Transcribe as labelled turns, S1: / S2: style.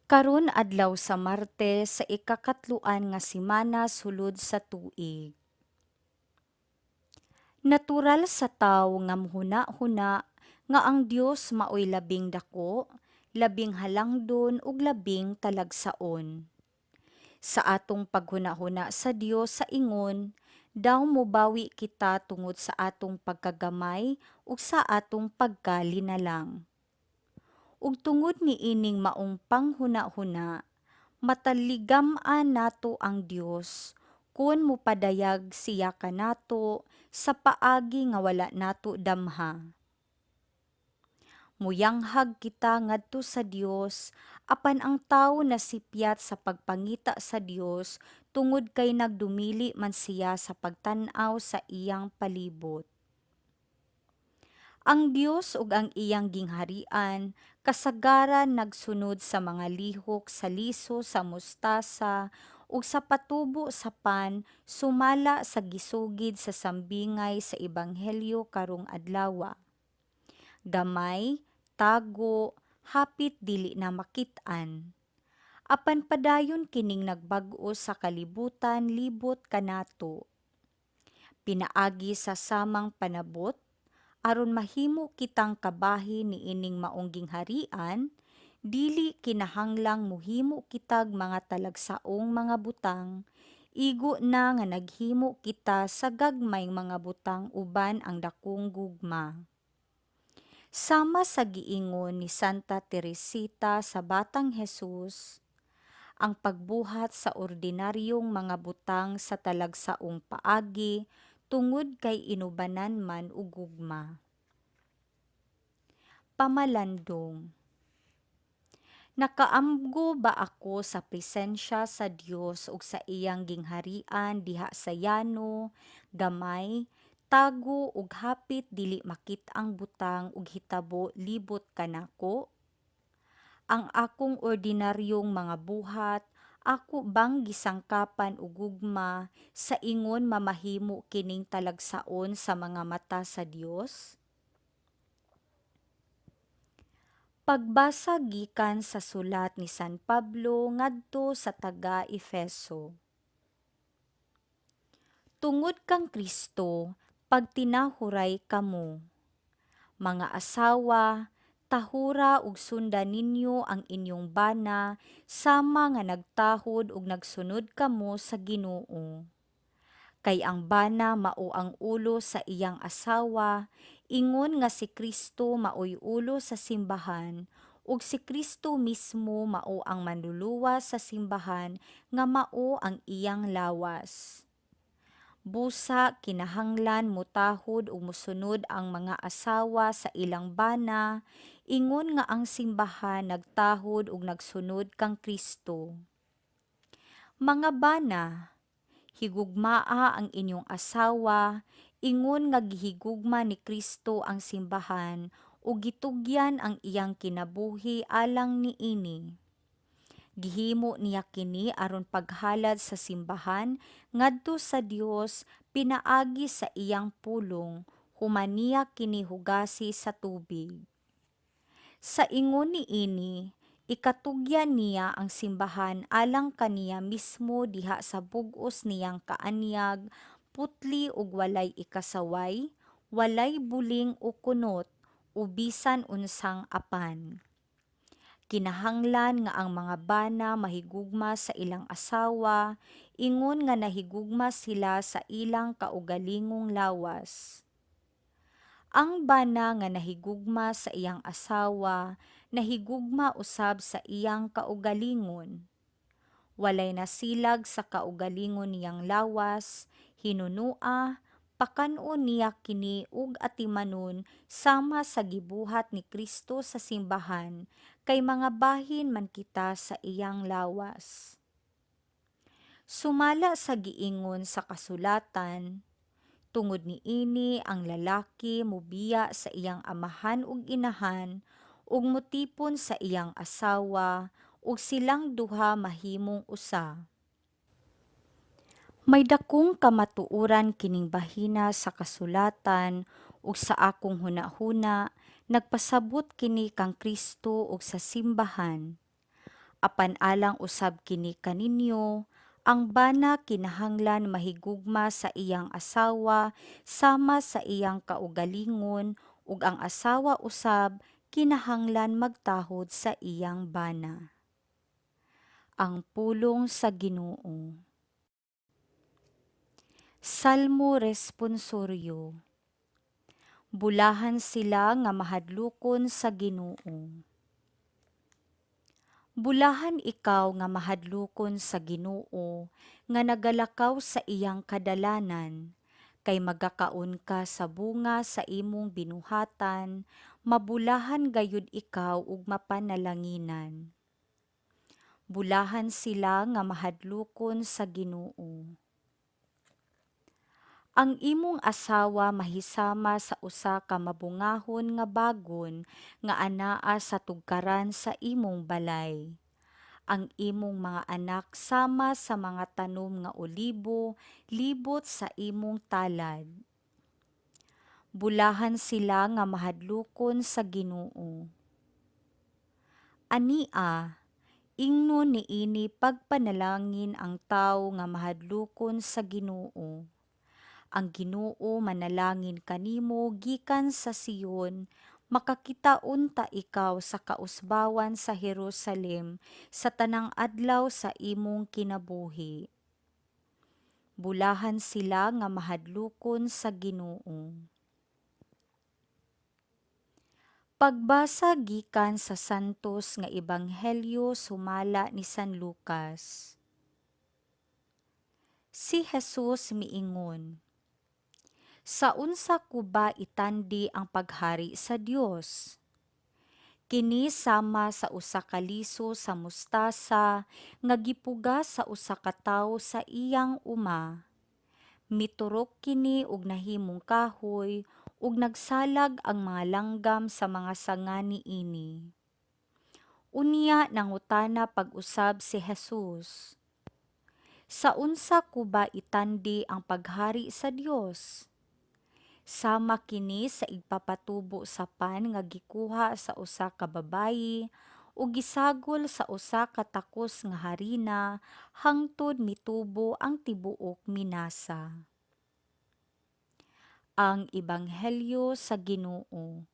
S1: Karon adlaw sa Martes sa ikakatluan nga semana sulod sa tuig. Natural sa tawo nga mahuna-huna nga ang Dios maoy labing dako, labing halangdon ug labing talagsaon. Sa atong paghuna-huna sa Dios sa ingon, daw mobawi kita tungod sa atong pagkagamay ug sa atong pagkalinalang. Ug tungod ni ining maong panghuna-huna, mataligam-an nato ang Dios kun mopadayag siya kanato sa paagi nga wala nato damha. Muyanghag kita ngadto sa Dios apan ang tawo nasipyat sa pagpangita sa Dios tungod kay nagdumili man siya sa pagtan-aw sa iyang palibot. Ang Dios ug ang iyang gingharian kasagaran nagsunod sa mga lihok sa liso sa mustasa ug sa patubo sa pan sumala sa gisugid sa sambingay sa ebanghelyo karong adlaw. Gamay, tago, hapit dili na makit-an. Apan padayon kining nagbag-o sa kalibutan libot kanato. Pinaagi sa samang panabot aron mahimo kitang kabahin ni ining maong gingharian, dili kinahanglang muhimo kitag mga talagsaong mga butang, igo na nga naghimo kita sa gagmayng mga butang uban ang dakong gugma. Sama sa giingon ni Santa Teresita sa Batang Hesus, ang pagbuhat sa ordinaryong mga butang sa talagsaong paagi tungod kay inubanan man og gugma. Pamalandong. Nakaamgo ba ako sa presensya sa Dios ug sa iyang gingharian diha sa yano, gamay, tago ug hapit dili makit-ang butang ug hitabo libot kanako? Ang akong ordinaryong mga buhat, ako bang gisangkapan og gugma sa ingon mamahimo kining talagsaon sa mga mata sa Dios? Pagbasa gikan sa sulat ni San Pablo ngadto sa taga-Efeso. Tungod kang Kristo, pagtinahuray kamo. Mga asawa, tahura ug sundan ninyo ang inyong bana sama nga nagtahod ug nagsunod kamo sa Ginoo. Kay ang bana mao ang ulo sa iyang asawa, ingon nga si Kristo maoy ulo sa simbahan, ug si Kristo mismo mao ang manluluwas sa simbahan nga mao ang iyang lawas. Busa kinahanglan motahod ug mosunod ang mga asawa sa ilang bana, ingon nga ang simbahan nagtahod ug nagsunod kang Kristo. Mga bana, higugmaa ang inyong asawa, ingon nga gihigugma ni Kristo ang simbahan ug gitugyan ang iyang kinabuhi alang niini. Gihimo niya kini aron paghalad sa simbahan ngadto sa Dios pinaagi sa iyang pulong, human niya kini hugasi sa tubig. Sa ingon niini, ikatugyan niya ang simbahan alang kaniya mismo diha sa bug-os niyang kaanyag, putli ug walay ikasaway, walay buling o kunot, o bisan unsang apan. Kinahanglan nga ang mga bana mahigugma sa ilang asawa, ingon nga nahigugma sila sa ilang kaugalingong lawas. Ang bana nga nahigugma sa iyang asawa, nahigugma usab sa iyang kaugalingon. Walay nasilag sa kaugalingon niyang lawas, hinunua, pakanon niya kini ug atimanon sama sa gibuhat ni Kristo sa simbahan, kay mga bahin man kita sa iyang lawas. Sumala sa giingon sa kasulatan, tungod niini ang lalaki mobiya sa iyang amahan ug inahan ug motipon sa iyang asawa ug silang duha mahimong usa. May dakong kamatuoran kining bahina sa kasulatan ug sa akong hunahuna nagpasabot kini kang Kristo ug sa simbahan. Apan alang usab kini kaninyo, ang bana kinahanglan mahigugma sa iyang asawa sama sa iyang kaugalingon ug ang asawa usab kinahanglan magtahod sa iyang bana. Ang pulong sa Ginoo. Salmo responsoryo. Bulahan sila nga mahadlokon sa Ginoo. Bulahan ikaw nga mahadlokon sa Ginoo, nga nagalakaw sa iyang kadalanan, kay magakaon ka sa bunga sa imong binuhatan, mabulahan gayud ikaw ug mapanalanginan. Bulahan sila nga mahadlokon sa Ginoo. Ang imong asawa mahisama sa usa ka mabungahon nga bagon nga anaa sa tugkaran sa imong balay. Ang imong mga anak sama sa mga tanom nga olibo, libot sa imong talad. Bulahan sila nga mahadlokon sa Ginoo. Ania, ingnon niini pagpanalangin ang tawo nga mahadlokon sa Ginoo. Ang Ginoo manalangin kanimo gikan sa Sion, makakita unta ikaw sa kausbawan sa Jerusalem sa tanang adlaw sa imong kinabuhi. Bulahan sila nga mahadlokon sa Ginoo. Pagbasa gikan sa santos nga ebanghelyo sumala ni San Lucas. Si Jesus miingon, sa unsa ko ba itandi ang paghari sa Dios? Kini sama sa usa ka liso sa mustasa nga gipuga sa usa ka tawo sa iyang uma. Miturok kini og nahimong kahoy ug nagsalag ang mga langgam sa mga sanga niini. Unya nangutana pag-usab si Jesus, sa unsa ko ba itandi ang paghari sa Dios? Sama kini sa igpapatubo sa pan nga gikuha sa usa ka babayi ug gisagol sa usa ka takos nga harina hangtod mitubo ang tibuok minasa. Ang Ebanghelyo sa Ginoo.